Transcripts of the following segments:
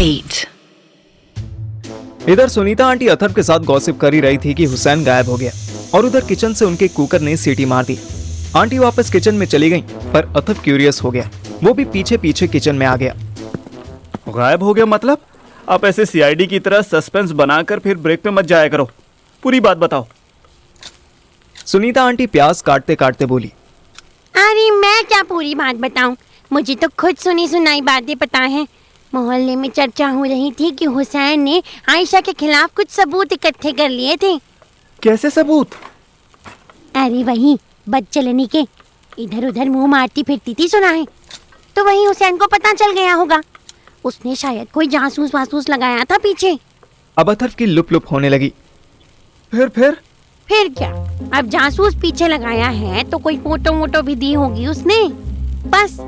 8. इधर सुनीता आंटी अथर्व के साथ गॉसिप कर ही रही थी कि हुसैन गायब हो गया और उधर किचन से उनके कुकर ने सीटी मार दी। आंटी वापस किचन में चली गईं, पर अथर्व क्यूरियस हो गया। वो भी पीछे पीछे किचन में आ गया। गायब हो गया मतलब? आप ऐसे सीआईडी की तरह सस्पेंस बनाकर फिर ब्रेक पे मत जाया करो, पूरी बात बताओ। सुनीता आंटी प्याज काटते काटते बोली, अरे मैं क्या पूरी बात बताऊं, मुझे तो खुद सुनी सुनाई बातें पता है। मोहल्ले में चर्चा हो रही थी कि हुसैन ने आयशा के खिलाफ कुछ सबूत इकट्ठे कर लिए थे। कैसे सबूत? अरे वही बदचलनी के, इधर उधर मुंह मारती फिरती थी सुना है। तो वही हुसैन को पता चल गया होगा, उसने शायद कोई जासूस वासूस लगाया था पीछे। अब अथर्व की लुप लुप होने लगी। फिर क्या, अब जासूस पीछे लगाया है तो कोई फोटो वोटो भी दी होगी उसने, बस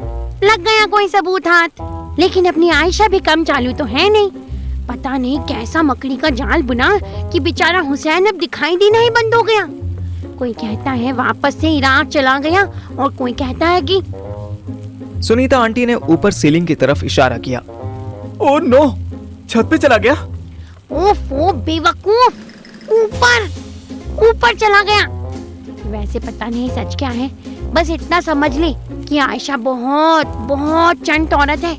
लग गया कोई सबूत हाथ। लेकिन अपनी आयशा भी कम चालू तो है नहीं, पता नहीं कैसा मकड़ी का जाल बुना कि बेचारा हुसैन अब दिखाई देना ही बंद हो गया। कोई कहता है वापस से इराक चला गया और कोई कहता है कि सुनीता आंटी ने ऊपर सीलिंग की तरफ इशारा किया। ओह नो, छत पे चला गया? ओफो बेवकूफ, ऊपर चला गया। वैसे पता नहीं सच क्या है, बस इतना समझ ले कि आयशा बहुत बहुत चंट औरत है।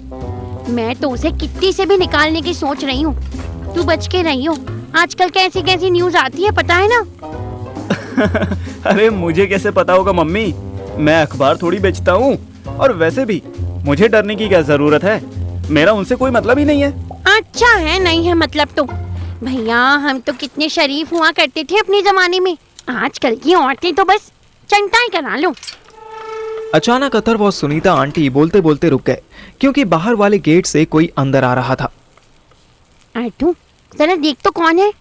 मैं तो उसे किट्टी से भी निकालने की सोच रही हूँ। तू बच के रही हो, आजकल कैसी कैसी न्यूज आती है पता है ना। अरे मुझे कैसे पता होगा मम्मी, मैं अखबार थोड़ी बेचता हूँ। और वैसे भी मुझे डरने की क्या जरूरत है, मेरा उनसे कोई मतलब ही नहीं है। अच्छा है नहीं है मतलब तो भैया, हम तो कितने शरीफ हुआ करते थे अपने जमाने में, आजकल की औरतें तो बस चंटाई करा लो। अचानक अथर्व और सुनीता आंटी बोलते बोलते रुक गए, क्योंकि बाहर वाले गेट से कोई अंदर आ रहा था। आटू जरा देख तो कौन है।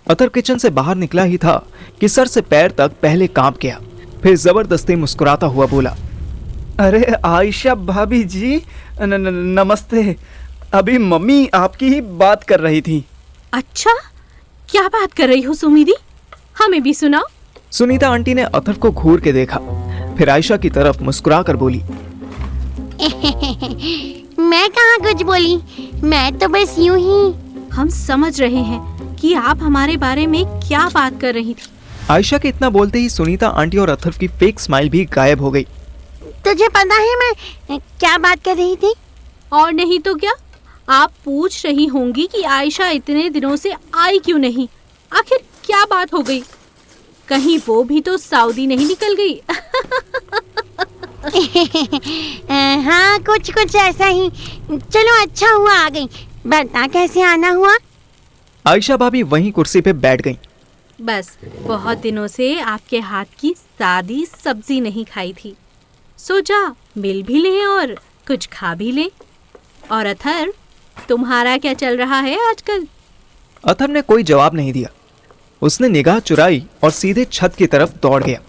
अथर्व किचन से बाहर निकला ही था कि सर से पैर तक पहले कांप गया, फिर जबरदस्ती मुस्कुराता हुआ बोला, अरे आयशा भाभी जी, नमस्ते। अभी मम्मी आपकी ही बात कर रही थी। अच्छा, क्या बात कर रही हो सुमिदी, हमें भी सुनाओ। सुनीता आंटी ने अथर्व को घूर के देखा, फिर आयशा की तरफ मुस्कुराकर बोली, मैं कहाँ कुछ बोली, मैं तो बस यूं ही। हम समझ रहे हैं कि आप हमारे बारे में क्या बात कर रही थी। आयशा के इतना बोलते ही सुनीता आंटी और अथर्व की फेक स्माइल भी गायब हो गई। तुझे पता है मैं क्या बात कर रही थी? और नहीं तो क्या, आप पूछ रही होंगी कि आयशा इतने दिनों से आई क्यों नहीं, आखिर क्या बात हो गई, कहीं वो भी तो सऊदी नहीं निकल गई। हाँ कुछ कुछ ऐसा ही। चलो अच्छा हुआ आ गई, बता कैसे आना हुआ। आयशा भाभी वहीं कुर्सी पे बैठ गईं। बस बहुत दिनों से आपके हाथ की सादी सब्जी नहीं खाई थी, सोचा मिल भी लें और कुछ खा भी लें। और अथर्व, तुम्हारा क्या चल रहा है आजकल? अथर्व ने कोई जवाब नहीं दिया। उसने निगाह चुराई और सीधे छत की तरफ दौड़ गया।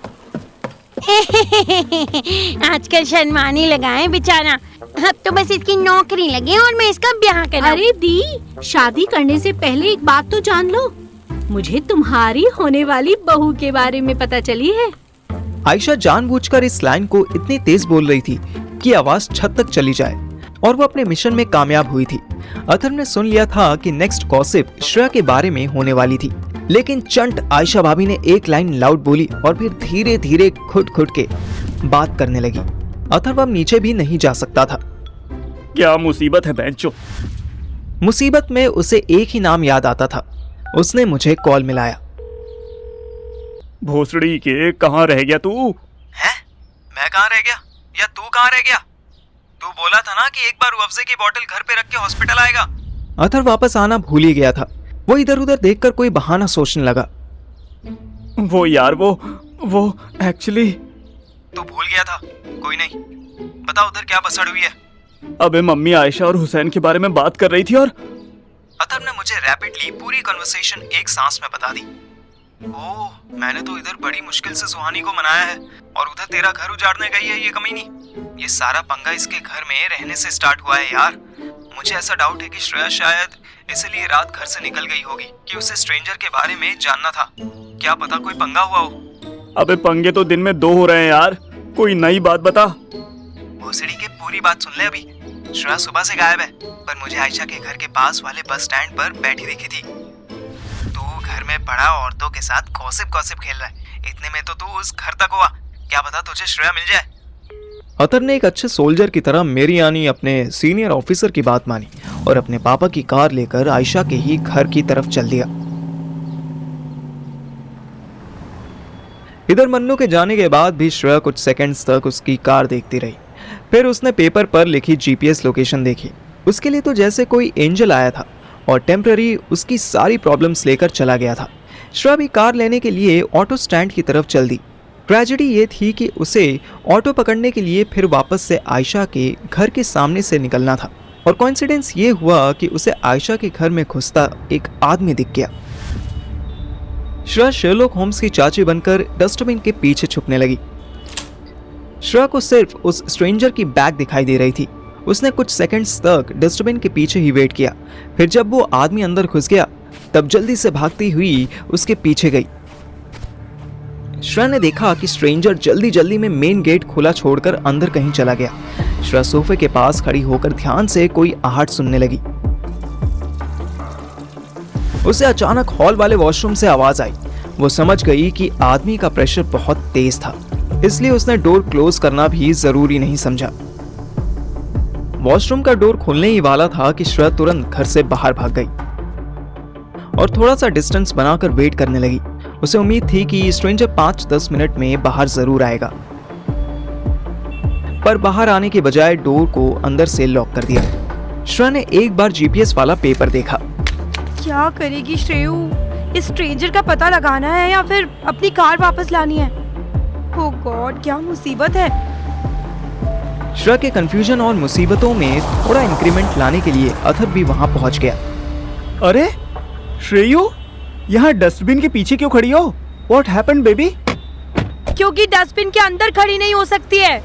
आजकल शर्माने लगा है बेचारा, अब तो बस इसकी नौकरी लगे और मैं इसका ब्याह कराऊं। अरे दी, शादी करने से पहले एक बात तो जान लो, मुझे तुम्हारी होने वाली बहू के बारे में पता चली है। आयशा जानबूझकर इस लाइन को इतनी तेज बोल रही थी कि आवाज छत तक चली जाए, और वो अपने मिशन में कामयाब हुई थी। अथर्व ने सुन लिया था कि नेक्स्ट गॉसिप श्रेया के बारे में होने वाली थी, लेकिन चंट आयशा भाभी ने एक लाइन लाउड बोली और फिर धीरे धीरे खुद खुद के बात करने लगी। अथर्व अब नीचे भी नहीं जा सकता था। क्या मुसीबत है बेंचो? मुसीबत में उसे एक ही नाम याद आता था। उसने मुझे कॉल मिलाया। भोसड़ी के, कहाँ रह गया तू? है? मैं कहाँ रह गया या तू कहाँ रह गया? तू बोला था ना कि एक बार रुअफ़ज़े की बोतल घर पे रख के हॉस्पिटल आएगा। अथर्व वापस आना भूल ही गया था। वो इधर उधर देखकर कोई बहाना सोचने लगा। वो यार वो एक्चुअली। तू भूल गया था? कोई नहीं, बता उधर क्या बसड़ हुई है? अबे मम्मी आयशा और हुसैन के बारे में बात कर रही थी और अथर्व ने मुझे रैपिडली पूरी कन्वर्सेशन एक सांस में बता दी। ओह, मैंने तो इधर बड़ी मुश्किल से सुहानी को मनाया है और उधर तेरा घर उजाड़ने गई है ये कमीनी। ये सारा पंगा इसके घर में रहने से स्टार्ट हुआ है यार। मुझे ऐसा डाउट है कि श्रेया शायद इसलिए रात घर से निकल गई होगी कि उसे स्ट्रेंजर के बारे में जानना था। क्या पता कोई पंगा हुआ हो। अबे पंगे तो दिन में 2 हो रहे हैं यार, कोई नई बात बता। भोसड़ी के पूरी बात सुन ले अभी। श्रेया सुबह से गायब है, पर मुझे आयशा के घर के पास वाले बस स्टैंड पर बैठी दिखी थी। तू घर में बड़ा औरतों के साथ गॉसिप खेल रहा है, इतने में तो तू उस घर तक हुआ। क्या पता तुझे श्रेया मिल जाए। अतर ने एक अच्छे सोल्जर की तरह मेरी यानी अपने सीनियर ऑफिसर की बात मानी और अपने पापा की कार लेकर आयशा के ही घर की तरफ चल दिया। इधर मन्नू के जाने के बाद भी श्रेया कुछ सेकंड्स तक उसकी कार देखती रही। फिर उसने पेपर पर लिखी जीपीएस लोकेशन देखी। उसके लिए तो जैसे कोई एंजल आया था और टेम्पररी उसकी सारी प्रॉब्लम्स लेकर चला गया था। श्रेया भी कार लेने के लिए ऑटो स्टैंड की तरफ चल दी। ट्रेजेडी ये थी कि उसे ऑटो पकड़ने के लिए फिर वापस से आयशा के घर के सामने से निकलना था और कोइंसिडेंस ये हुआ कि उसे आयशा के घर में घुसता एक आदमी दिख गया। श्रेया शेरलॉक होम्स की चाची बनकर डस्टबिन के पीछे छुपने लगी। श्रेया को सिर्फ उस स्ट्रेंजर की बैग दिखाई दे रही थी। उसने कुछ सेकंड्स तक डस्टबिन के पीछे ही वेट किया। फिर जब वो आदमी अंदर घुस गया तब जल्दी से भागती हुई उसके पीछे गई। श्रेया ने देखा कि स्ट्रेंजर जल्दी जल्दी में मेन गेट खुला छोड़कर अंदर कहीं चला गया। श्रेया सोफे के पास खड़ी होकर ध्यान से कोई आहट सुनने लगी। उसे अचानक हॉल वाले वॉशरूम से आवाज आई। वो समझ गई कि आदमी का प्रेशर बहुत तेज था, इसलिए उसने डोर क्लोज करना भी जरूरी नहीं समझा। वॉशरूम का डोर खुलने ही वाला था कि श्रेया तुरंत घर से बाहर भाग गई और थोड़ा सा डिस्टेंस बनाकर वेट करने लगी। उसे उम्मीद थी कि स्ट्रेंजर 5-10 मिनट में बाहर जरूर आएगा, पर बाहर आने के बजाय डोर को अंदर से लॉक कर दिया। श्रेया ने एक बार जीपीएस वाला पेपर देखा। क्या करेगी श्रेयू? इस स्ट्रेंजर का पता लगाना है या फिर अपनी कार वापस लानी है? ओह गॉड, क्या मुसीबत है। श्रेया के कंफ्यूजन और मुसीबतों में थोड़ा इंक्रीमेंट लाने के लिए अथर भी वहां पहुंच गया। अरे श्रेयू, यहाँ डस्टबिन के पीछे क्यों खड़ी हो? What happened, baby? क्योंकि डस्टबिन के अंदर खड़ी नहीं हो सकती है।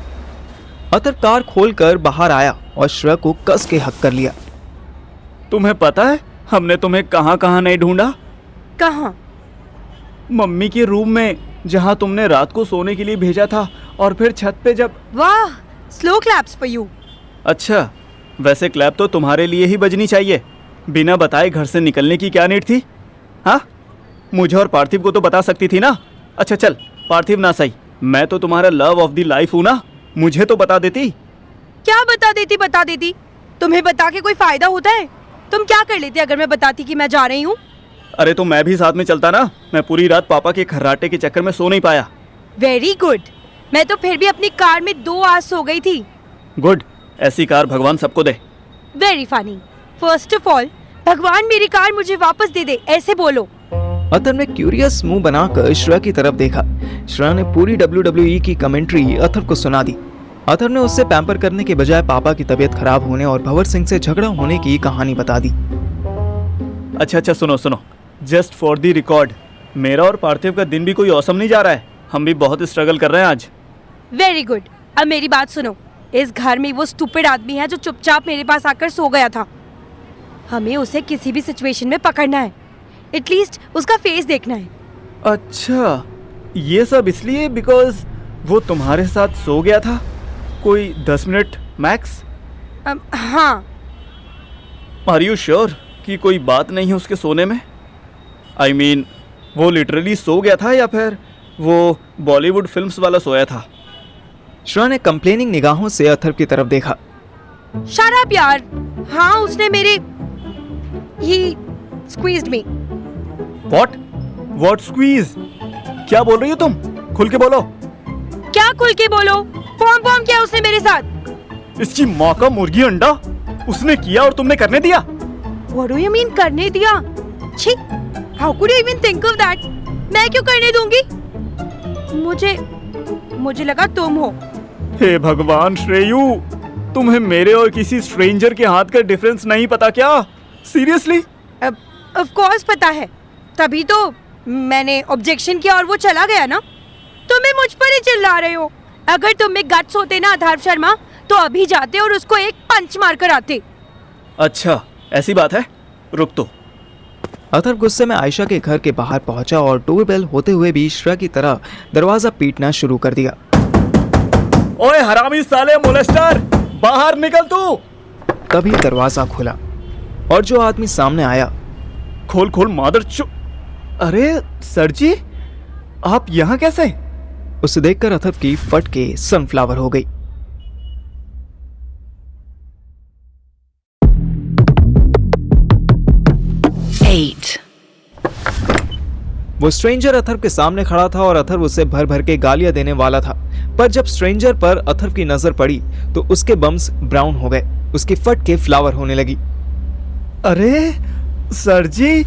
अतर कार खोलकर बाहर आया और श्रेया को कस के हक कर लिया। तुम्हें पता है हमने तुम्हें कहाँ कहाँ नहीं ढूंढा? कहाँ? मम्मी के रूम में, जहाँ तुमने रात को सोने के लिए भेजा था, और फिर छत पे जब। वाह, स्लो क्लैप्स फॉर यू। अच्छा, वैसे क्लैप तो तुम्हारे लिए ही बजनी चाहिए। बिना बताए घर से निकलने की क्या नीड थी? हाँ, मुझे और पार्थिव को तो बता सकती थी ना। अच्छा चल, पार्थिव ना सही, मैं तो तुम्हारा लव ऑफ द लाइफ हूँ ना, मुझे तो बता देती। क्या बता देती? तुम्हें बता के कोई फायदा होता है? तुम क्या कर लेते अगर मैं बताती कि मैं जा रही हूँ? अरे तो मैं भी साथ में चलता ना। मैं पूरी रात पापा के खर्राटे के चक्कर में सो नहीं पाया। Very good. मैं तो फिर भी अपनी कार में 2 आवर सो गई थी। गुड, ऐसी कार भगवान सबको दे। Very funny. First of all, भगवान मेरी कार मुझे वापस दे दे, ऐसे बोलो। अतर ने क्यूरियस मुंह बनाकर श्रेया की तरफ देखा। श्रेया ने पूरी WWE की कमेंट्री अथर को सुना दी। अथर ने उससे पैम्पर करने के बजाय पापा की तबीयत खराब होने और भंवर सिंह से झगड़ा होने की कहानी बता दी। अच्छा सुनो, जस्ट फॉर द रिकॉर्ड, मेरा और पार्थिव का दिन भी कोई औसम नहीं जा रहा है। हम भी बहुत स्ट्रगल कर रहे हैं आज। Very good. अब मेरी बात सुनो। इस घर में वो स्टूपिड आदमी है जो चुपचाप मेरे पास आकर सो गया था। हमें उसे किसी भी सिचुएशन में पकड़ना है, एटलीस्ट उसका फेस देखना है। अच्छा, ये सब इसलिए बिकॉज वो तुम्हारे साथ सो गया था कोई 10 मिनट मैक्स? हाँ। आर यू श्योर कि कोई बात नहीं है उसके सोने में? आई मीन, वो लिटरली सो गया था या फिर वो बॉलीवुड फिल्म्स वाला सोया था? श्रेया ने कंप्लेनिंग निगाहों से अथर की तरफ देखा। शट अप यार। हाँ, उसने मेरे ही स्क्वीज्ड मी। What squeeze? क्या बोल रही हो तुम? खुल के बोलो। क्या खुल के बोलो? पॉम किया उसने मेरे साथ। इसकी माँ का मुर्गी अंडा उसने किया और तुमने करने दिया? What do you mean करने दिया? छी, how could you even think of that? मैं क्यों करने दूंगी? मुझे लगा तुम हो। हे भगवान श्रेयू, तुम्हें मेरे और किसी स्ट्रेंजर के हाथ का डिफरेंस नहीं पता क्या? सीरियसली? ऑफ कोर्स पता है, तभी तो मैंने ऑब्जेक्शन किया और वो चला गया ना। तुम्हें मुझ पर ही चिल्ला रहे हो। अगर तुम में गट्स होते ना अथर्व शर्मा, तो अभी जाते और उसको एक पंच मार कर आते। अच्छा, ऐसी बात है, रुक तो। अथर्व गुस्से में आयशा के घर के बाहर पहुंचा और डोरबेल होते हुए भी श्रेया की तरह दरवाजा पीटना शुरू कर दिया। ओए हरामी साले मोलेस्टर, बाहर निकल तू। तभी दरवाजा खुला और जो आदमी सामने आया खोल खोल मादर चो। अरे सर जी, आप यहाँ कैसे? उसे देखकर अथर्व की फट के सनफ्लावर हो गई। वो स्ट्रेंजर अथर्व के सामने खड़ा था और अथर्व उसे भर भर के गालियां देने वाला था, पर जब स्ट्रेंजर पर अथर्व की नजर पड़ी तो उसके बम्स ब्राउन हो गए, उसकी फट के फ्लावर होने लगी। अरे सर जी,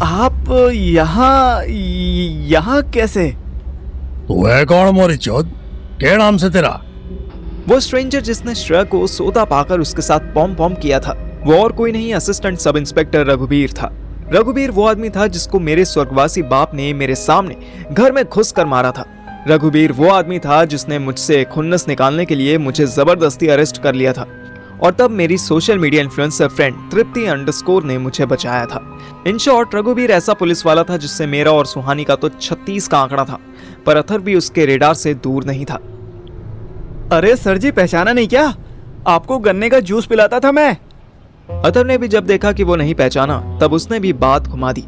आप यहाँ कैसे? तू है कौन मोरी चौथ? क्या नाम से तेरा? वो स्ट्रेंजर जिसने श्रेया को सोता पाकर उसके साथ पॉम पॉम किया था, वो और कोई नहीं, असिस्टेंट सब इंस्पेक्टर रघुबीर था। रघुबीर वो आदमी था जिसको मेरे स्वर्गवासी बाप ने मेरे सामने घर में घुस कर मारा था। रघुबीर वो आदमी था जिसने मुझसे खुन्नस निकालने के लिए मुझे जबरदस्ती अरेस्ट कर लिया था, और तब मेरी सोशल मीडिया इन्फ्लुएंसर फ्रेंड तृप्ति _ ने मुझे बचाया था। इन शॉर्ट, रघुबीर ऐसा पुलिस वाला था जिससे मेरा और सुहानी का तो 36 का आंकड़ा था, पर अथर्व भी उसके रेडार से दूर नहीं था। अरे सर जी, पहचाना नहीं क्या? आपको गन्ने का जूस पिलाता था मैं। अथर्व ने भी जब देखा कि वो नहीं पहचाना, तब उसने भी बात घुमा दी।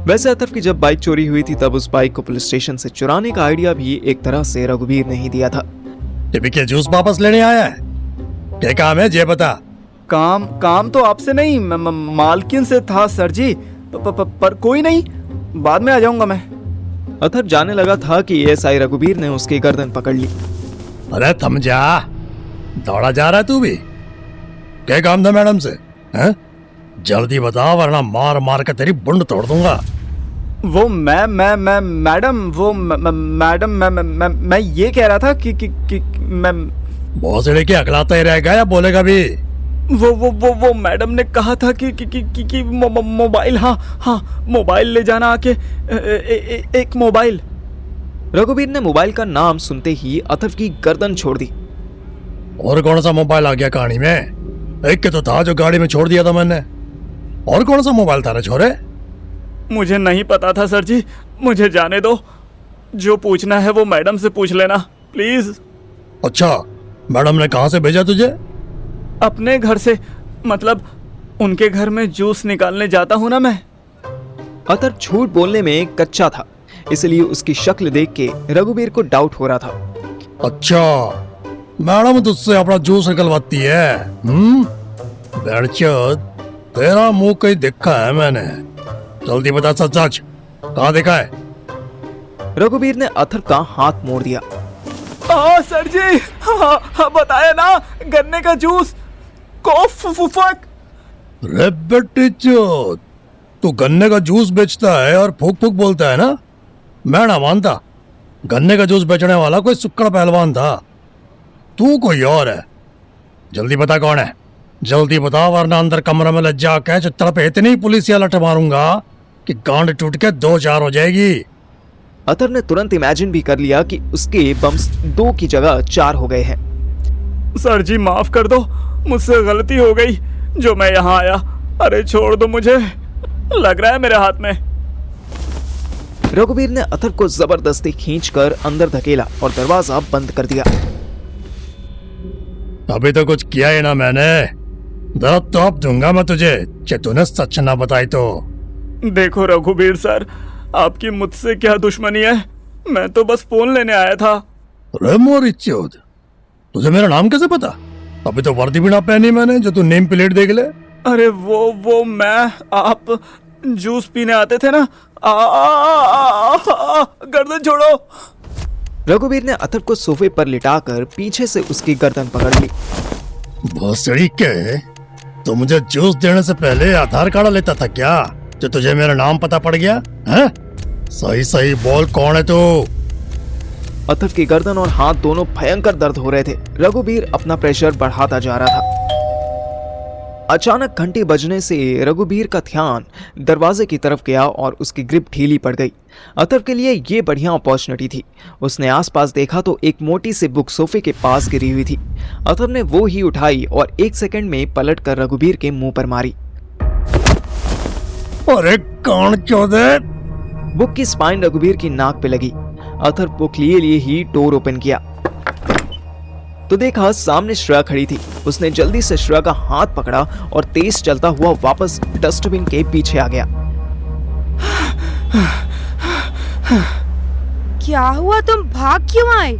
वैसे अथर्व की जब बाइक चोरी हुई थी तब उस बाइक को पुलिस स्टेशन से चुराने का आइडिया भी एक तरह से रघुबीर ने ही दिया था। टिपी के जूस वापस लेने आया है? क्या काम है ये बता। काम तो आपसे नहीं, मालकिन से था सर जी। पर कोई नहीं, बाद में आ जाऊंगा मैं। अथर्व जाने लगा था कि एएसआई रघुबीर ने उसकी गर्दन पकड़ ली। अरे थम जा, दौड़ा जा रहा है तू भी? क्या काम था मैडम से? हैं? जल्दी बता वरना मार मार के तेरी बुंड तोड़ दूंगा। वो मैडम, वो मैडम, मैं ये कह रहा था कि मैं भोसड़ी के अकलाता ही रहेगा या बोलेगा भी? वो मैडम ने कहा था कि मोबाइल, हाँ मोबाइल ले जाना आके। एक मोबाइल। रघुबीर ने मोबाइल का नाम सुनते ही अथर्व की गर्दन छोड़ दी। और कौन सा मोबाइल आ गया कहानी में? एक के तो था जो गाड़ी में छोड़ दिया था मैंने। और कौन सा मोबाइल था रे छोरे? मुझे नहीं पता था सर जी, मुझे जाने दो। जो पूछना है वो मैडम से पूछ लेना प्लीज। अच्छा, मैडम ने कहाँ से भेजा तुझे? अपने घर से, मतलब उनके घर में जूस निकालने जाता हूँ ना मैं। अथर्व झूठ बोलने में कच्चा था, इसलिए उसकी शक्ल देख के रघुबीर को डाउट हो रहा था। अच्छा, मैडम तुझसे अपना जूस निकलवाती है? बेड़चोद, तेरा मुंह कहीं देखा है मैंने। जल्दी बता सच सच, कहाँ देखा है? रघुबीर ने अथर्व का हाथ मोड़ दिया। सर जी, हाँ बताया ना, गन्ने का जूस को फुफक। रे बेटी चोद, तू गन्ने का जूस बेचता है और फूक फूक बोलता है ना? मैं ना मानता, गन्ने का जूस बेचने वाला कोई सुक्कड़ पहलवान था, तू कोई और है। जल्दी बता कौन है, जल्दी बता वरना अंदर कमरे में लग जाके चित्तर पे इतनी पुलिसिया लठ मारूंगा कि गांड टूट के 2-4 हो जाएगी। अथर्व ने तुरंत इमेजिन भी कर लिया कि उसके बम्स 2 की जगह 4 हो गए हैं। सर जी माफ कर दो, मुझसे गलती हो गई जो मैं यहाँ आया। अरे छोड़ दो मुझे, लग रहा है मेरे हाथ में। रघुबीर ने अथर्व को जबरदस्ती खींचकर अंदर धकेला और दरवाजा बंद कर दिया। अभी तो कुछ किया ही ना मैंने, दर्द तो अब दूंगा मैं तुझे, चाहे तूने सच ना बताई तो। देखो रघुबीर सर, आपकी मुझसे क्या दुश्मनी है, मैं तो बस फोन लेने आया था। अरे मोरी चोद, तुझे मेरा नाम कैसे पता? अभी तो वर्दी भी ना पहनी मैंने जो तू नेम प्लेट देख ले। अरे वो मैं, आप जूस पीने आते थे ना। गर्दन छोड़ो। रघुबीर ने अथर्व को सोफे पर लिटाकर पीछे से उसकी गर्दन पकड़ ली। भोसड़ी के, तो मुझे जूस देने से पहले आधार कार्ड लेता था क्या, जो तुझे मेरा नाम पता पड़ गया है? सही सही बोल, कौन है तू? अथर्व की गर्दन और हाथ दोनों भयंकर दर्द हो रहे थे। रघुबीर अपना प्रेशर बढ़ाता जा रहा था। अचानक घंटी बजने से रघुबीर का ध्यान दरवाजे की तरफ गया और उसकी ग्रिप ढीली पड़ गई। अथर्व के लिए ये बढ़िया अपॉर्चुनिटी थी। उसने आसपास देखा तो एक मोटी सी बुक सोफे के पास गिरी हुई थी। अथर्व ने वो ही उठाई और 1 सेकंड में पलटकर रघुबीर के मुंह पर मारी। अरे कौन चौधे? बुक की स्पाइन रघुबीर की नाक पे लगी। अथर्व बुक लिए ही डोर ओपन किया। तो देखा सामने श्रेया खड़ी थी। उसने जल्दी से श्रेया का हाथ पकड़ा और तेज चलता हुआ वापस डस्टबिन के पीछे आ गया। क्या हुआ, तुम भाग क्यों आए?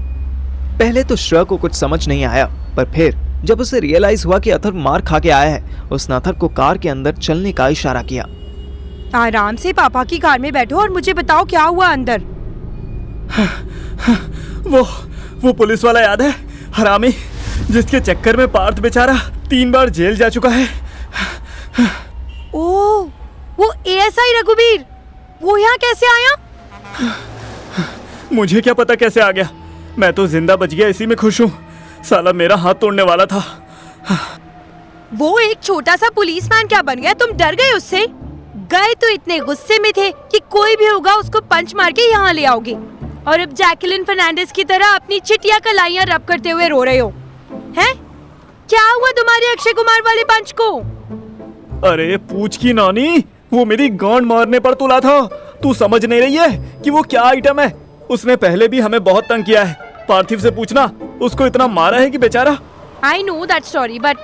पहले तो श्रेया को कुछ समझ नहीं आया, पर फिर जब उसे रियलाइज हुआ कि अथर्व मार खा के आया है, उसने अथर्व को कार के अंदर चलने का इशारा किया। आराम से पापा की कार में बैठो और मुझे बताओ क्या हुआ अंदर। वो पुलिस वाला याद है, हरामी, जिसके चक्कर में पार्थ बेचारा 3 बार जेल जा चुका है। ओह, वो एएसआई रघुवीर, वो यहाँ कैसे आया? मुझे क्या पता कैसे आ गया, मैं तो जिंदा बच गया, इसी में खुश हूँ। साला मेरा हाथ तोड़ने वाला था। वो एक छोटा सा पुलिसमैन क्या बन गया? तुम डर गए उससे? गए तो इतने गुस्से में थे कि कोई भी होगा उसको पंच मार के यहाँ ले आओगे, और अब जैकलिन फर्नांडिस की तरह अपनी चिटिया कलाइयाँ रब करते हुए रो रहे हो। हैं? क्या हुआ तुम्हारे अक्षय कुमार वाले पंच को? अरे पूछ की नानी, वो मेरी गांड मारने पर तुला था। तू समझ नहीं रही है कि वो क्या आइटम है? उसने पहले भी हमें बहुत तंग किया है। पार्थिव से पूछना, उसको इतना मारा है कि बेचारा। I know that story, but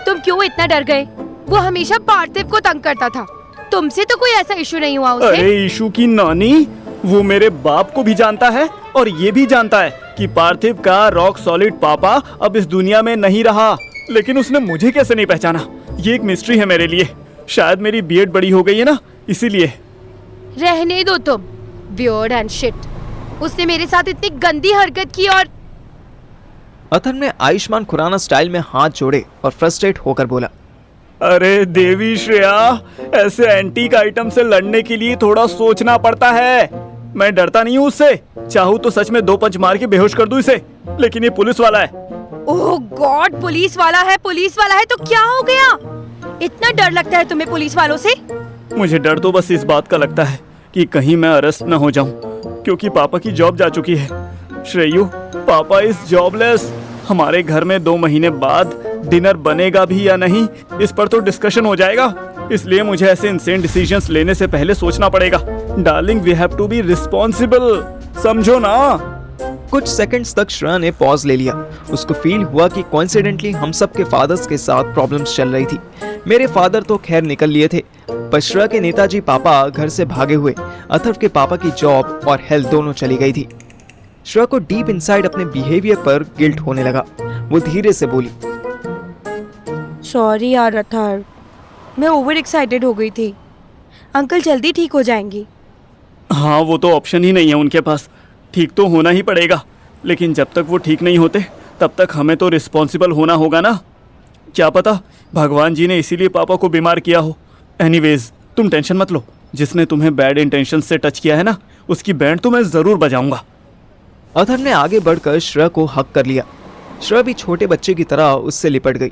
तुम क्यों इतना डर गए? वो हमेशा पार्थिव को तंग करता था। तुमसे तो कोई ऐसा इशू नहीं हुआ उसे? अरे इशू की नानी, वो मेरे बाप को भी जानता है और ये भी जानता है कि पार्थिव का रॉक सॉलिड पापा अब इस दुनिया में नहीं रहा। लेकिन उसने मुझे कैसे नहीं पहचाना, ये एक मिस्ट्री है मेरे लिए। शायद मेरी बीएड बड़ी हो गई है ना, इसीलिए। रहने दो तुम, वियर्ड एंड शिट। उसने मेरे साथ इतनी गंदी हरकत की और अथर्व ने आयुष्मान खुराना स्टाइल में हाथ जोड़े और फ्रस्ट्रेट होकर बोला, अरे देवी श्रेया, ऐसे एंटीक आइटम से लड़ने के लिए थोड़ा सोचना पड़ता है। मैं डरता नहीं हूँ उससे, चाहूँ तो सच में 2 पंच मार के बेहोश कर दूं इसे, लेकिन ये पुलिस वाला है। ओह गॉड, पुलिस वाला है तो क्या हो गया? इतना डर लगता है तुम्हें पुलिस वालों से? मुझे डर तो बस इस बात का लगता है कि कहीं मैं अरेस्ट न हो जाऊं, क्योंकि पापा की जॉब जा चुकी है। श्रेयू, पापा इज जॉबलेस। हमारे घर में 2 महीने बाद डिनर बनेगा भी या नहीं, इस पर तो डिस्कशन हो जाएगा। इसलिए मुझे ऐसे इंसेन डिसीजंस लेने से पहले सोचना पड़ेगा। Darling, we have to be responsible, समझो ना। कुछ सेकंड्स तक श्रेया ने पॉज ले लिया। उसको फील हुआ कि कोइंसिडेंटली हम सबके फादर्स के साथ प्रॉब्लम्स चल रही थी। मेरे फादर तो खैर निकल लिए थे, पर श्रेया के नेताजी पापा घर से भागे हुए। अथर्व के पापा की जॉब और हेल्थ दोनों चली गई थी। श्रेया को डीप इनसाइड अपने बिहेवियर पर गिल्ट होने लगा। वो धीरे से बोली, सॉरी यार अथर्व, मैं ओवर एक्साइटेड हो गई थी। अंकल जल्दी ठीक हो जाएंगी। हाँ, वो तो ऑप्शन ही नहीं है उनके पास। ठीक तो होना ही पड़ेगा, लेकिन जब तक वो ठीक नहीं होते तब तक हमें तो रिस्पॉन्सिबल होना होगा ना। क्या पता भगवान जी ने इसीलिए पापा को बीमार किया हो। एनीवेज, तुम टेंशन मत लो। जिसने तुम्हें बैड इंटेंशन से टच किया है ना, उसकी बैंड तो मैं जरूर बजाऊंगा। अथर्व ने आगे बढ़कर श्रेया को हक कर लिया। श्रेया भी छोटे बच्चे की तरह उससे लिपट गई।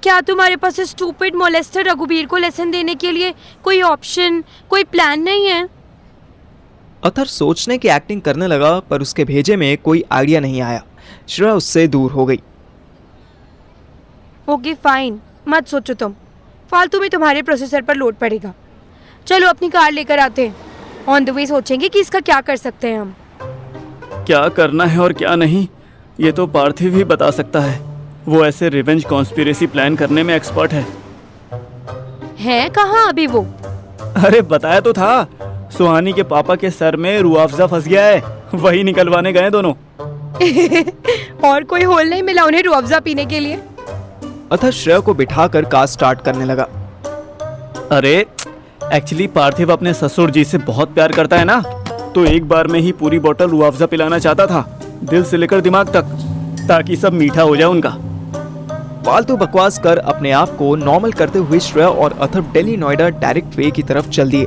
क्या तुम्हारे पास स्टूपिड मोलेस्टर रघुवीर को लेसन देने के लिए कोई ऑप्शन, कोई प्लान नहीं है? अथर्व सोचने की एक्टिंग करने लगा, पर उसके भेजे में कोई आइडिया नहीं आया। श्रेया उससे दूर हो गई। ओके फाइन, मत सोचो तुम, फालतू में तुम्हारे प्रोसेसर पर लोड पड़ेगा। चलो अपनी कार लेकर आते हैं, ऑन द वे सोचेंगे कि इसका क्या कर सकते हैं हम। क्या करना है और क्या नहीं, ये तो पार्थिव ही बता सकता है। वो ऐसे रिवेंज कॉन्स्पिरेसी प्लान करने में एक्सपर्ट है कहाँ अभी वो? अरे बताया तो था, सुहानी के पापा के सर में रुआफजा फंस गया है, वही निकलवाने गए दोनों। और कोई होल नहीं मिला उन्हें रुआफजा पीने के लिए? अथर्व श्रेया को बिठाकर कार स्टार्ट करने लगा। अरे एक्चुअली पार्थिव अपने ससुर जी से बहुत प्यार करता है ना, तो एक बार में ही पूरी बोतल रुआफजा पिलाना चाहता था, दिल से लेकर दिमाग तक, ताकि सब मीठा हो जाए उनका। फालतू बकवास कर अपने आप को नॉर्मल करते हुए श्रेया और अथर्व दिल्ली नोएडा डायरेक्ट वे की तरफ चल दिए।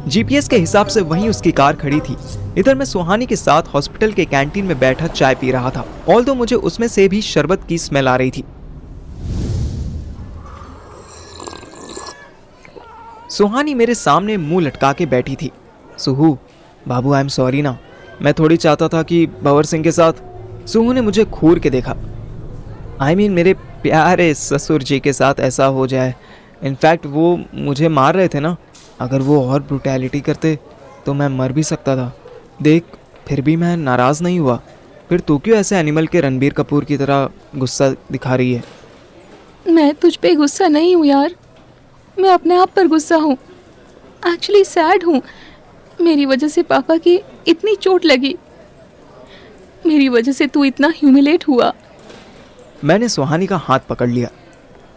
जीपीएस के हिसाब से वहीं उसकी कार खड़ी थी। इधर मैं सुहानी के साथ हॉस्पिटल के कैंटीन में बैठा चाय पी रहा था, ऑल्दो मुझे उसमें से भी शरबत की स्मेल आ रही थी। सुहानी मेरे सामने मुंह लटका के बैठी थी। सुहू, बाबू आई एम सॉरी ना, मैं थोड़ी चाहता था कि भंवर सिंह के साथ। सुहू ने मुझे घूर के देखा। I mean, मेरे प्यारे ससुर जी के साथ ऐसा हो जाए। इनफैक्ट वो मुझे मार रहे थे ना, अगर वो और ब्रूटैलिटी करते तो मैं मर भी सकता था। देख, फिर भी मैं नाराज़ नहीं हुआ, फिर तू क्यों ऐसे एनिमल के रणबीर कपूर की तरह गुस्सा दिखा रही है? मैं तुझ पे गुस्सा नहीं हूँ यार, मैं अपने आप पर गुस्सा हूँ। एक्चुअली सैड हूँ। मेरी वजह से पापा की इतनी चोट लगी, मेरी वजह से तू इतना ह्यूमिलेट हुआ। मैंने सुहानी का हाथ पकड़ लिया।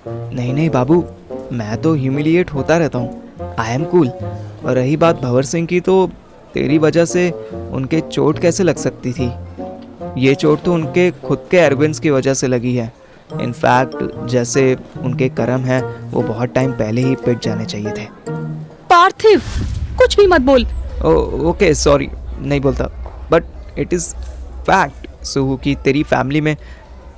नहीं नहीं बाबू, मैं तो ह्यूमिलिएट होता रहता हूँ, आई एम कूल। और रही बात भंवर सिंह की, तो तेरी वजह से उनके चोट कैसे लग सकती थी? ये चोट तो उनके खुद के एरोगेंस की वजह से लगी है। इनफैक्ट जैसे उनके कर्म है, वो बहुत टाइम पहले ही पिट जाने चाहिए थे। पार्थिव, कुछ भी मत बोल। ओके सॉरी, नहीं बोलता, बट इट इज़ फैक्ट सुहू की तेरी फैमिली में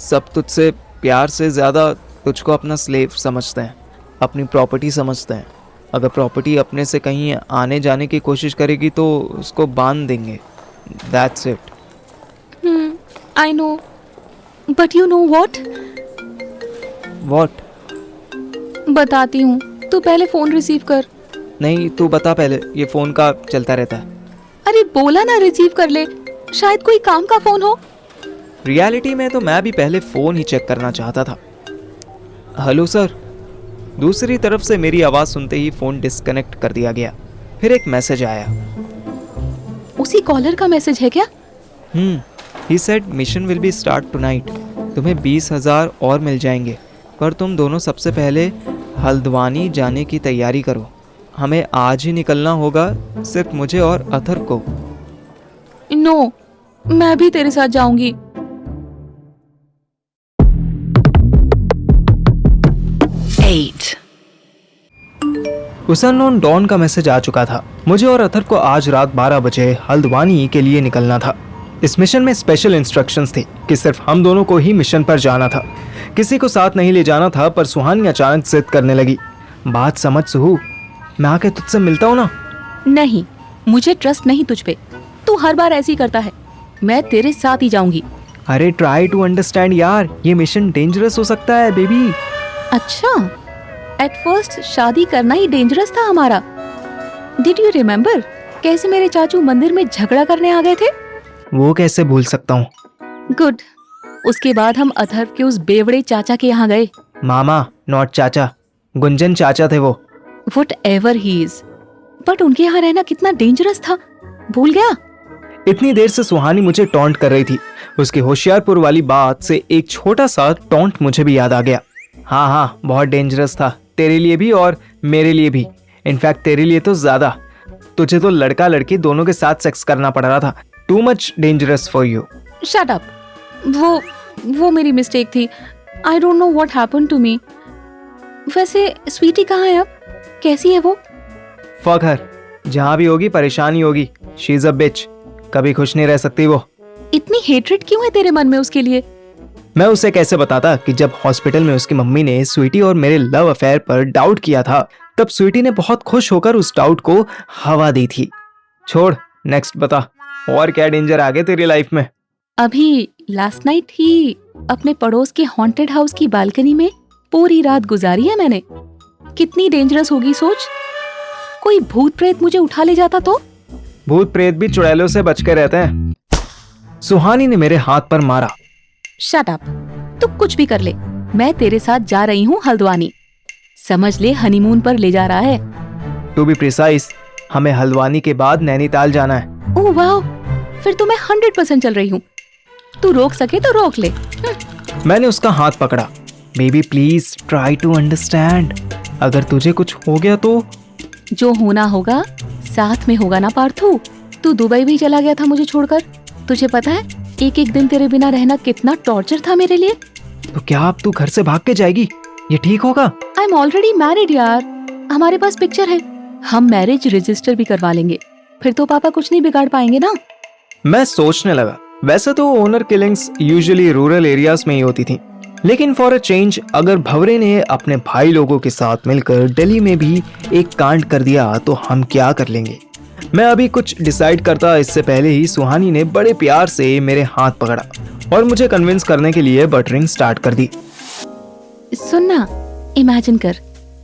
सब तुझसे प्यार से ज़्यादा तुझको अपना स्लेव समझते हैं, अपनी प्रॉपर्टी समझते हैं। अगर प्रॉपर्टी अपने से कहीं आने जाने की कोशिश करेगी तो उसको बांध देंगे। That's it. I know, but you know what? What? बताती हूँ, तू पहले फोन रिसीव कर। नहीं, तू बता पहले, ये फ़ोन का चलता रहता है। अरे बोला ना रिसीव कर ले, शायद कोई काम का फोन हो। रियलिटी में तो मैं भी पहले फ़ोन ही चेक करना चाहता था। Hello sir. दूसरी तरफ से मेरी आवाज़ सुनते ही फ़ोन डिस्कनेक्ट कर दिया गया। फिर एक मैसेज आया। उसी कॉलर का मैसेज है क्या? He said mission will be start tonight. तुम्हें 20,000 और मिल जाएंगे, पर तुम दोनों सबसे पहले हल्द्वानी जाने की तैयारी करो। हमें आज ही निकलना होगा, सिर्फ मुझे और अथर को। नो, मैं भी तेरे साथ जाऊंगी। उस अननोन डॉन का मैसेज आ चुका था। मुझे और अथर को आज रात 12 बजे हल्द्वानी के लिए निकलना था। इस मिशन में स्पेशल इंस्ट्रक्शंस थी कि सिर्फ हम दोनों को ही मिशन पर जाना था, किसी को साथ नहीं ले जाना था। पर सुहानी अचानक जिद करने लगी। बात समझ सुहू, मैं आके तुझसे मिलता हूँ ना। नहीं, मुझे ट्रस्ट नहीं तुझ पे। तू हर बार ऐसे ही करता है। मैं तेरे साथ ही जाऊंगी। अरे ट्राई टू अंडरस्टैंड यार, ये मिशन डेंजरस हो सकता है बेबी। अच्छा, एट फर्स्ट शादी करना ही डेंजरस था हमारा। डिड यू रिमेम्बर कैसे मेरे चाचू मंदिर में झगड़ा करने आ गए थे? वो कैसे भूल सकता हूँ। गुड। उसके बाद हम अथर्व के उस बेवड़े चाचा के यहाँ गए। मामा, नॉट चाचा, गुंजन चाचा थे वो। Whatever he is, बट उनके यहाँ रहना कितना डेंजरस था, भूल गया? इतनी देर से सुहानी मुझे टॉन्ट कर रही थी। उसकी होशियारपुर वाली बात से एक छोटा सा टॉन्ट मुझे भी याद आ गया। हाँ हाँ, बहुत डेंजरस था, तेरे लिए भी और मेरे लिए भी। इनफैक्ट तेरे लिए तो ज्यादा। तुझे तो लड़का लड़की दोनों के साथ सेक्स करना पड़ रहा था। Too much dangerous for you. Shut up. वो मेरी मिस्टेक थी। I don't know what happened to me. वैसे स्वीटी कहाँ है अब? कैसी है वो? फक हर, जहाँ भी होगी परेशानी होगी। शी इज अ बिच, कभी खुश नहीं रह सकती वो। इतनी हेट्रेड क्यों है तेरे मन में उसके लिए? मैं उसे कैसे बताता कि जब हॉस्पिटल में उसकी मम्मी ने स्वीटी और मेरे लव अफेयर पर डाउट किया था, तब स्वीटी ने बहुत खुश होकर उस डाउट को हवा दी थी। छोड़, नेक्स्ट बता, और क्या डेंजर आ गए तेरी लाइफ में? अभी लास्ट नाइट ही अपने पड़ोस के हॉन्टेड हाउस की बालकनी में पूरी रात गुजारी है मैंने। कितनी डेंजरस होगी सोच। कोई भूत प्रेत मुझे उठा ले जाता तो? भूत प्रेत भी चुड़ैलों से बच के रहते हैं। सुहानी ने मेरे हाथ पर मारा। Shut up. तू कुछ भी कर ले, मैं तेरे साथ जा रही हूँ हल्द्वानी। समझ ले, हनीमून पर ले जा रहा है। टू बी प्रिसाइज, हमें हल्द्वानी के बाद नैनीताल जाना है। ओह वाओ, फिर तो मैं 100% चल रही हूँ। तू रोक सके तो रोक ले। मैंने उसका हाथ पकड़ा। Baby please try to understand. अगर तुझे कुछ हो गया तो? जो होना होगा साथ में होगा ना पार्थू। तू दुबई भी चला गया था मुझे छोड़कर। तुझे पता है एक एक दिन तेरे बिना रहना कितना टॉर्चर था मेरे लिए। तो क्या अब तू घर से भाग के जाएगी? ये ठीक होगा? आई एम ऑलरेडी मैरिड यार। हमारे पास पिक्चर है, हम मैरिज रजिस्टर भी करवा लेंगे। फिर तो पापा कुछ नहीं बिगाड़ पाएंगे ना। मैं सोचने लगा, वैसे तो owner killings usually rural areas में ही होती थी, लेकिन फॉर अ चेंज अगर भंवरे ने अपने भाई लोगों के साथ मिलकर दिल्ली में भी एक कांड कर दिया तो हम क्या कर लेंगे। मैं अभी कुछ डिसाइड करता इससे पहले ही सुहानी ने बड़े प्यार से मेरे हाथ पकड़ा और मुझे कन्विंस करने के लिए बटरिंग स्टार्ट कर दी। सुनना, इमेजिन कर,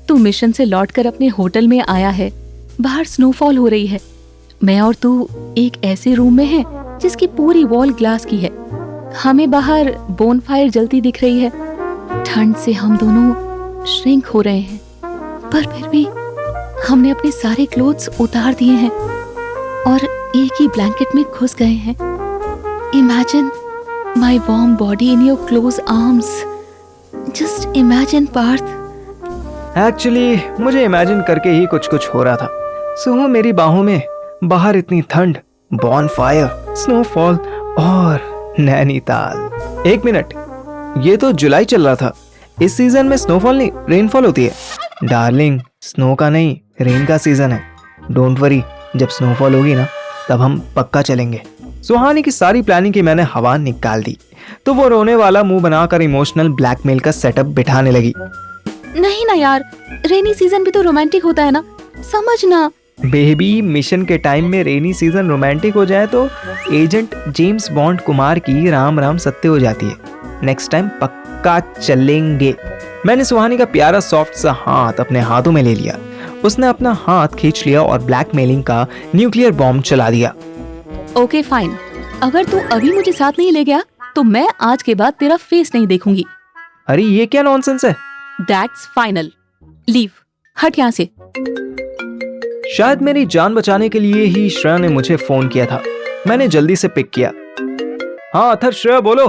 तू मिशन से लौटकर अपने होटल में आया है। बाहर स्नोफॉल हो रही है। मैं और तू एक ऐसे रूम में हैं जिसकी पूरी वॉल ग्लास की है। हमें बाहर बोनफायर जलती दिख रही है। ठंड से हम दोनों श्रिंक हो रहे हैं, पर फिर भी हमने अपने सारे क्लोथ्स उतार दिए हैं और एक ही ब्लैंकेट में घुस गए हैं। Imagine my warm body in your close arms. Just imagine Parth. Actually मुझे इमेजिन करके ही कुछ कुछ हो रहा था। सुबह मेरी बाहों में, बाहर इतनी ठंड, बॉनफायर, स्नोफॉल और नैनीताल। एक मिनट, ये तो जुलाई चल रहा था। इस सीजन में स्नोफॉल नहीं, रेनफॉल होती है। डार्लिंग, स्नो का नहीं, रेन का सीजन है। डोंट वरी, जब स्नोफॉल होगी ना तब हम पक्का चलेंगे। सुहानी की सारी प्लानिंग की मैंने हवा निकाल दी तो वो रोने वाला मुंह बनाकर इमोशनल ब्लैकमेल का सेटअप बिठाने लगी। नहीं ना यार, रेनी सीजन भी तो रोमांटिक होता है ना, समझना। बेबी, मिशन के टाइम में रेनी सीजन रोमांटिक हो जाए तो एजेंट जेम्स बॉन्ड कुमार की राम राम सत्य हो जाती है। नेक्स्ट टाइम पक्का चलेंगे। मैंने सुहानी का प्यारा सॉफ्ट सा हाथ अपने हाथों में ले लिया। उसने अपना हाथ खींच लिया और ब्लैकमेलिंग का न्यूक्लियर बॉम्ब चला दिया। ओके फाइन, अगर तू अभी मुझे साथ नहीं ले गया तो मैं आज के बाद तेरा फेस नहीं देखूंगी। अरे ये क्या नॉनसेंस है? दैट्स फाइनल, लीव, हट यहाँ से। शायद मेरी जान बचाने के लिए ही श्रेया ने मुझे फोन किया था। मैंने जल्दी से पिक किया। हाँ अथर, श्रेया बोलो।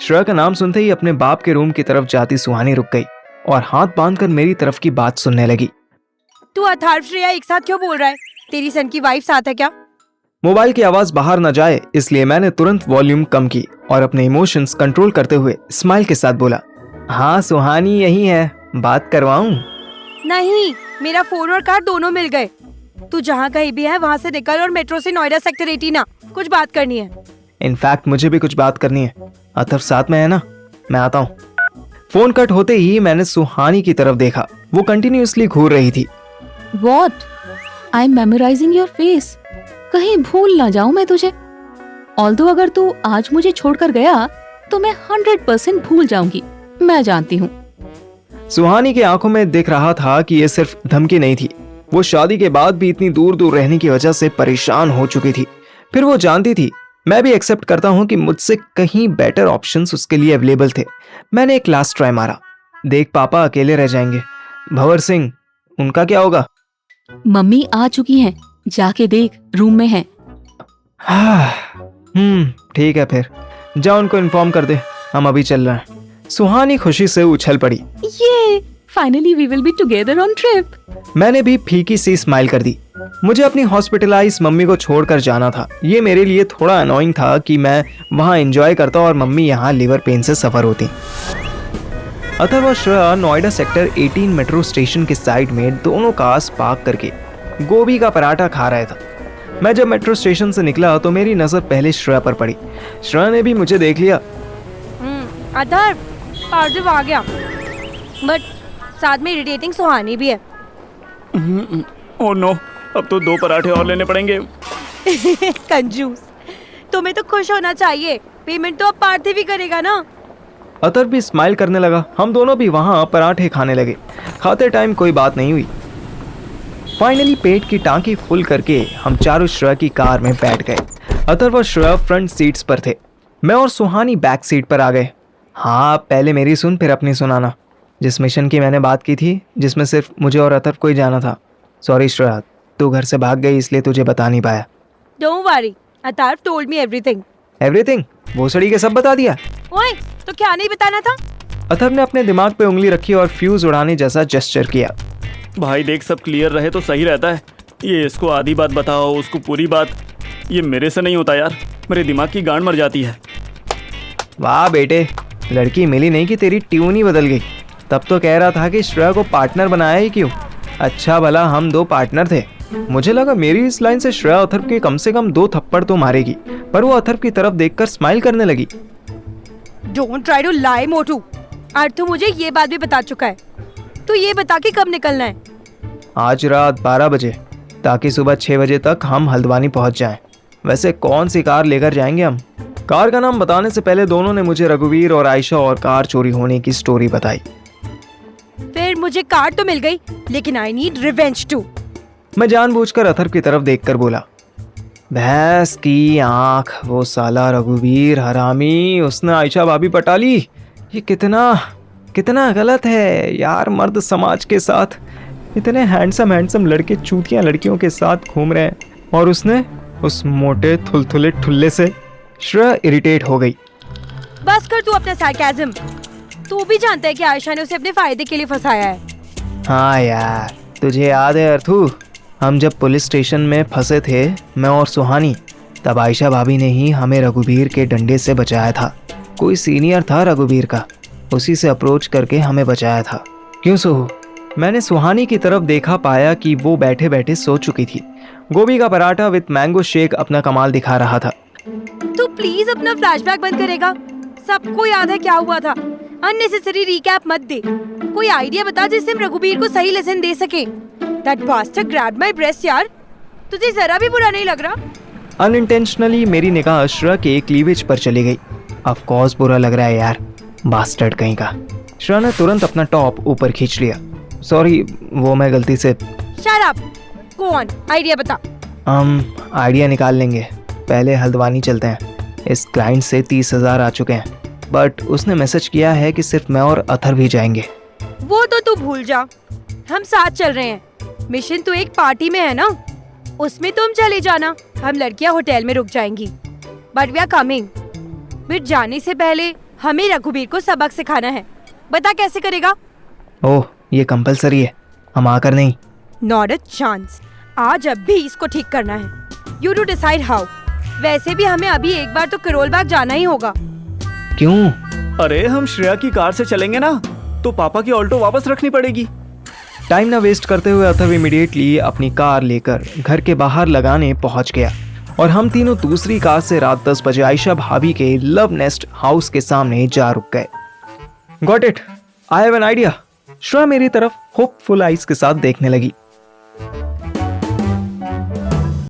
श्रेया का नाम सुनते ही अपने बाप के रूम की तरफ जाती सुहानी रुक गई और हाथ बांधकर मेरी तरफ की बात सुनने लगी। तू अथर्व श्रेया एक साथ क्यों बोल रहा है? तेरी सन की वाइफ साथ है क्या? मोबाइल की आवाज बाहर न जाए इसलिए मैंने तुरंत वॉल्यूम कम की और अपने इमोशंस कंट्रोल करते हुए स्माइल के साथ बोला, हाँ सुहानी यही है, बात करवाऊं? नहीं, मेरा फोन और कार दोनों मिल गए। तू जहाँ कहीं भी है वहाँ से निकल और मेट्रो से नोएडा सेक्टर 18 आ। कुछ बात करनी है। इनफैक्ट मुझे भी कुछ बात करनी है। अथर्व साथ में है ना? मैं आता हूँ। फोन कट होते ही मैंने सुहानी की तरफ देखा। वो कंटिन्यूअसली घूर रही थी। What? I'm memorizing your face. कहीं भूल ना जाऊं मैं तुझे। Although अगर तू आज मुझे छोड़कर गया तो मैं 100% भूल जाऊंगी, मैं जानती हूँ। सुहानी की आंखों में दिख रहा था कि ये सिर्फ धमकी नहीं थी। वो शादी के बाद भी इतनी दूर दूर रहने की वजह से परेशान हो चुकी थी। फिर वो जानती थी मैं भी एक्सेप्ट करता हूँ कि मुझसे कहीं बेटर ऑप्शंस उसके लिए अवेलेबल थे। मैंने एक लास्ट ट्राई मारा। देख पापा अकेले रह जाएंगे। भंवर सिंह, उनका क्या होगा? मम्मी आ चुकी हैं, जाके देख, रूम में हैं। ठीक है, फिर जा उनको इन्फॉर्म कर दे, हम अभी चल रहे हैं। सुहानी खुशी से उछल पड़ी। ये finally we will be together on trip. मैंने भी फीकी सी स्माइल कर दी। मुझे अपनी हॉस्पिटलाइज मम्मी को छोड़कर जाना था। ये मेरे लिए थोड़ा अनोइंग था कि मैं वहाँ एंजॉय करता और मम्मी यहाँ लिवर पेन से सफर होती। अथर्व और Shreya Noida sector 18 metro station के साइड में दोनों कार्स पार्क करके गोभी का पराठा खा रहा था। मैं जब मेट्रो स्टेशन से निकला तो मेरी नजर पहले श्रेया पर पड़ी। श्रेया ने भी मुझे देख लिया। अथर्व, पार्थिव आ गया, बट साथ में इरिटेटिंग सुहानी भी है। ओह नो, अब तो 2 पराठे और लेने पड़ेंगे। कंजूस, तुम्हें तो खुश होना चाहिए। पेमेंट तो अब पार्थिव ही करेगा ना। अथर्व भी स्माइल करने लगा। हम दोनों भी वहाँ पराठे खाने लगे। खाते टाइम कोई बात नहीं हुई। फाइनली पेट की टांकी फुल करके हम चारों श्रेया की कार में बैठ गए। अथर्व और श्रेया फ्रंट सीट्स पर थे, मैं और सुहानी बैक सीट पर आ गए। हाँ, पहले मेरी सुन फिर अपनी सुनाना। जिस मिशन की मैंने बात की थी, जिसमें सिर्फ मुझे और अथर्व को ही जाना था। सॉरी श्रेया, तू घर से भाग गई इसलिए तुझे बता नहीं पाया। Don't worry, Atharva told me everything. Everything? भोसड़ी के सब बता दिया? ओए, तो क्या नहीं बताना था? अथर्व ने अपने दिमाग पे उंगली रखी और फ्यूज उड़ाने जैसा जेस्चर किया। भाई देख, सब क्लियर रहे तो सही रहता है। ये इसको आधी बात बताओ, उसको पूरी बात। ये मेरे से नहीं होता यार, मेरे दिमाग की गांड मर जाती है। वाह बेटे, लड़की मिली नहीं कि तेरी ट्यून ही बदल गई। तब तो कह रहा था कि श्रेया को पार्टनर बनाया ही क्यों। अच्छा भला हम 2 पार्टनर थे। मुझे लगा मेरी इस लाइन से श्रेया अथर्व के कम से कम 2 थप्पड़ तो मारेगी, पर वो अथर्व की तरफ देखकर स्माइल करने लगी। डोंट ट्राई टू लाई मोटू। अर्थु मुझे ये बात भी बता चुका है। तू ये बता कि कब निकलना है? आज रात 12 बजे, ताकि सुबह 6 बजे तक हम हल्द्वानी पहुंच जाएं। वैसे कौन सी कार लेकर जाएंगे हम? कार का नाम बताने से पहले दोनों ने मुझे रघुवीर और आयशा और कार चोरी होने की स्टोरी बताई। फिर मुझे कार तो मिल गई, लेकिन आई नीड रिवेंज टू। मैं जानबूझकर अथर्व की तरफ देखकर बोला, भैंस की आंख, वो साला रघुवीर हरामी, उसने आयशा भाभी पटा ली। ये कितना कितना गलत है यार। मर्द समाज के साथ इतने हैंडसम लड़के चूतियां लड़कियों के साथ घूम रहे हैं, और उसने उस मोटे थुलथुले ठुल्ले से। श्रेया इरिटेट हो गई। बस कर तू अपना सार्केज्म। तू भी जानता है कि आयशा ने उसे अपने फायदे के लिए फंसाया है। हाँ यार, तुझे याद है अर्थू, हम जब पुलिस स्टेशन में फंसे थे, मैं और सुहानी, तब आयशा भाभी ने ही हमें रघुवीर के डंडे से बचाया था। कोई सीनियर था रघुवीर का, उसी से अप्रोच करके हमें बचाया था। क्यों सोहू? मैंने सुहानी की तरफ देखा, पाया कि वो बैठे बैठे सो चुकी थी। गोभी का पराठा विद मैंगो शेक अपना कमाल दिखा रहा था। तू प्लीज अपना फ्लैशबैक बंद करेगा? सबको याद है क्या हुआ था। अननेसेसरी रिकैप मत दे। कोई आइडिया बता जिससे हम रघुवीर को सही लेसन दे सके। That bastard grabbed my breast यार। तुझे जरा भी बुरा नहीं लग रहा? अनइंटेंशनली मेरी निगाह श्रेया के क्लीवेज पर चली गई। ऑफ कोर्स बुरा लग रहा है यार, बास्टर्ड कहीं का। श्रेया ने तुरंत अपना टॉप ऊपर खींच लिया। सॉरी, वो मैं गलती से। Shut up. Go on. Idea बता। हम आइडिया निकाल लेंगे, पहले हल्द्वानी चलते हैं। इस क्लाइंट से 30,000 आ चुके हैं, बट उसने मैसेज किया है कि सिर्फ मैं और अथर भी जाएंगे। वो तो तू भूल जा, हम साथ चल रहे हैं। मिशन तो एक पार्टी में है ना, उसमें तुम चले जाना, हम लड़कियां होटल में रुक जाएंगी। But we are coming. फिर जाने से पहले हमें रघुवीर को सबक सिखाना है। बता कैसे करेगा? ओह, ये कंपलसरी है, हम आकर नहीं। Not a chance. आज अब भी इसको ठीक करना है। You two decide how. वैसे भी हमें अभी एक बार तो करोल बाग जाना ही होगा। क्यों? अरे हम श्रेया की कार से चलेंगे ना, तो पापा की ऑल्टो वापस रखनी पड़ेगी। टाइम ना वेस्ट करते हुए अथर्व इमीडिएटली अपनी कार लेकर घर के बाहर लगाने पहुंच गया, और हम तीनों दूसरी कार से रात 10 बजे आयशा भाभी के लव नेस्ट हाउस के सामने जा रुक गए। Got it, I have an idea. Shreya मेरी तरफ होपफुल आइज के साथ देखने लगी।